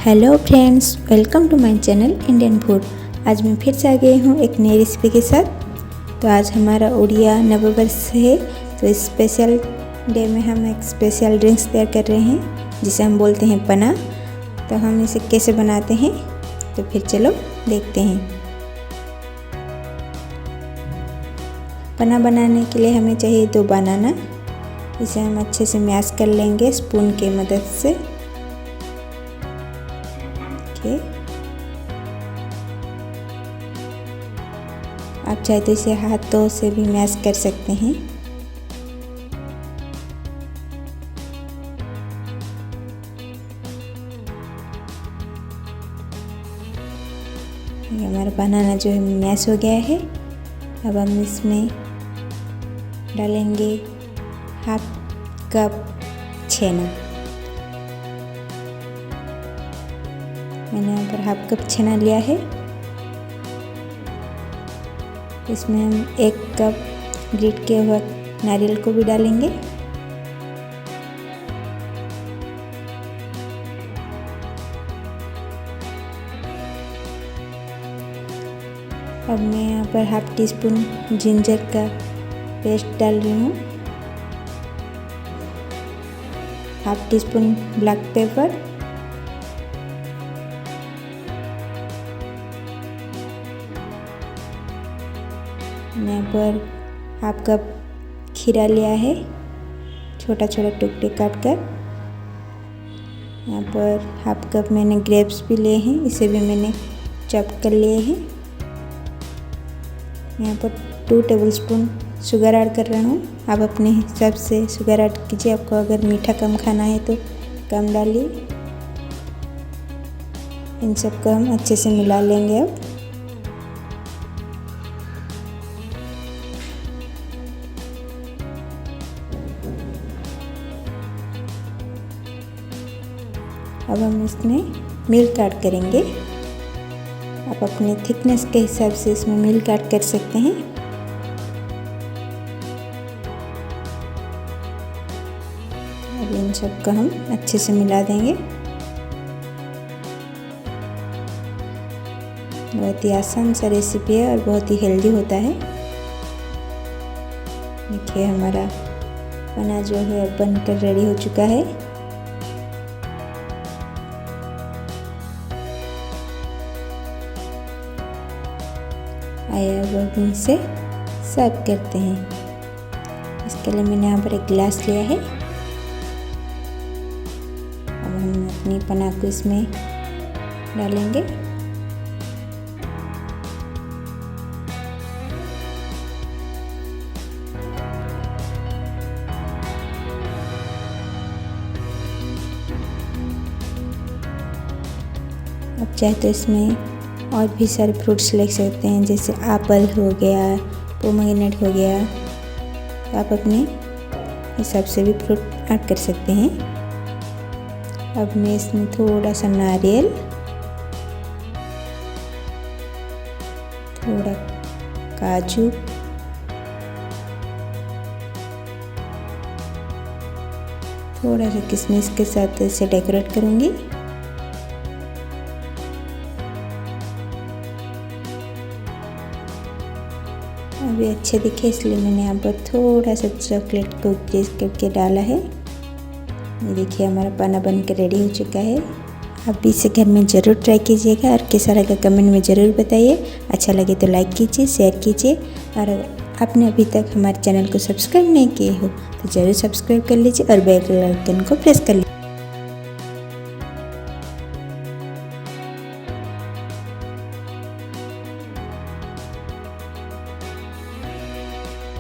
Hello friends, welcome to my channel Indian food. आज मैं फिर से आ गई हूँ एक नई रेसिपी के साथ। तो आज हमारा उड़िया नववर्ष है, तो इस स्पेशल डे में हम एक स्पेशल ड्रिंक्स तैयार कर रहे हैं जिसे हम बोलते हैं पना। तो हम इसे कैसे बनाते हैं तो फिर चलो देखते हैं। पना बनाने के लिए हमें चाहिए 2 बनाना। इसे हम अच्छे से मैश कर लेंगे स्पून की मदद से। आप चाहे तो इसे हाथों से भी मैश कर सकते हैं। ये हमारा बनाना जो है मैश हो गया है। अब हम इसमें डालेंगे हाफ कप छेना। मैंने यहाँ पर हाफ कप छेना लिया है। इसमें हम 1 कप ग्रेट किया हुआ नारियल को भी डालेंगे। अब मैं यहाँ पर हाफ टी स्पून जिंजर का पेस्ट डाल रही हूँ, half tea spoon black pepper, यहाँ पर हाफ कप खीरा लिया है, छोटा छोटा टुकड़े काट कर। यहाँ पर हाफ कप मैंने ग्रेप्स भी लिए हैं, इसे भी मैंने चॉप कर लिए हैं। यहाँ पर 2 टेबलस्पून शुगर ऐड कर रहा हूँ। आप अपने हिसाब से शुगर ऐड कीजिए। आपको अगर मीठा कम खाना है तो कम डालिए। इन सबको हम अच्छे से मिला लेंगे। अब हम इसमें मिल्क ऐड करेंगे। आप अपने थिकनेस के हिसाब से इसमें मिल्क ऐड कर सकते हैं। अब इन सबको हम अच्छे से मिला देंगे। बहुत ही आसान सा रेसिपी है और बहुत ही हेल्दी होता है। देखिए हमारा पना जो है बनकर रेडी हो चुका है। आइए अब इसे सर्व करते हैं। इसके लिए मैंने यहाँ पर एक गिलास लिया है। अब हम अपनी पना को इसमें डालेंगे। अब चाहे तो इसमें और भी सारे फ्रूट्स ले सकते हैं, जैसे एप्पल हो गया, पोमेग्रेनेट हो गया। तो आप अपने हिसाब से भी फ्रूट ऐड कर सकते हैं। अब मैं इसमें थोड़ा सा नारियल, थोड़ा काजू, थोड़ा सा किशमिश के साथ इसे डेकोरेट करूँगी। अभी अच्छे दिखे इसलिए मैंने यहाँ पर थोड़ा सा चॉकलेट को ग्रेट करके डाला है। ये देखिए हमारा पना बन के रेडी हो चुका है। आप भी इसे घर में ज़रूर ट्राई कीजिएगा और कैसा लगा कमेंट में ज़रूर बताइए। अच्छा लगे तो लाइक कीजिए, शेयर कीजिए और आपने अभी तक हमारे चैनल को सब्सक्राइब नहीं किए हो तो ज़रूर सब्सक्राइब कर लीजिए और बेल आइकन को प्रेस कर लीजिए।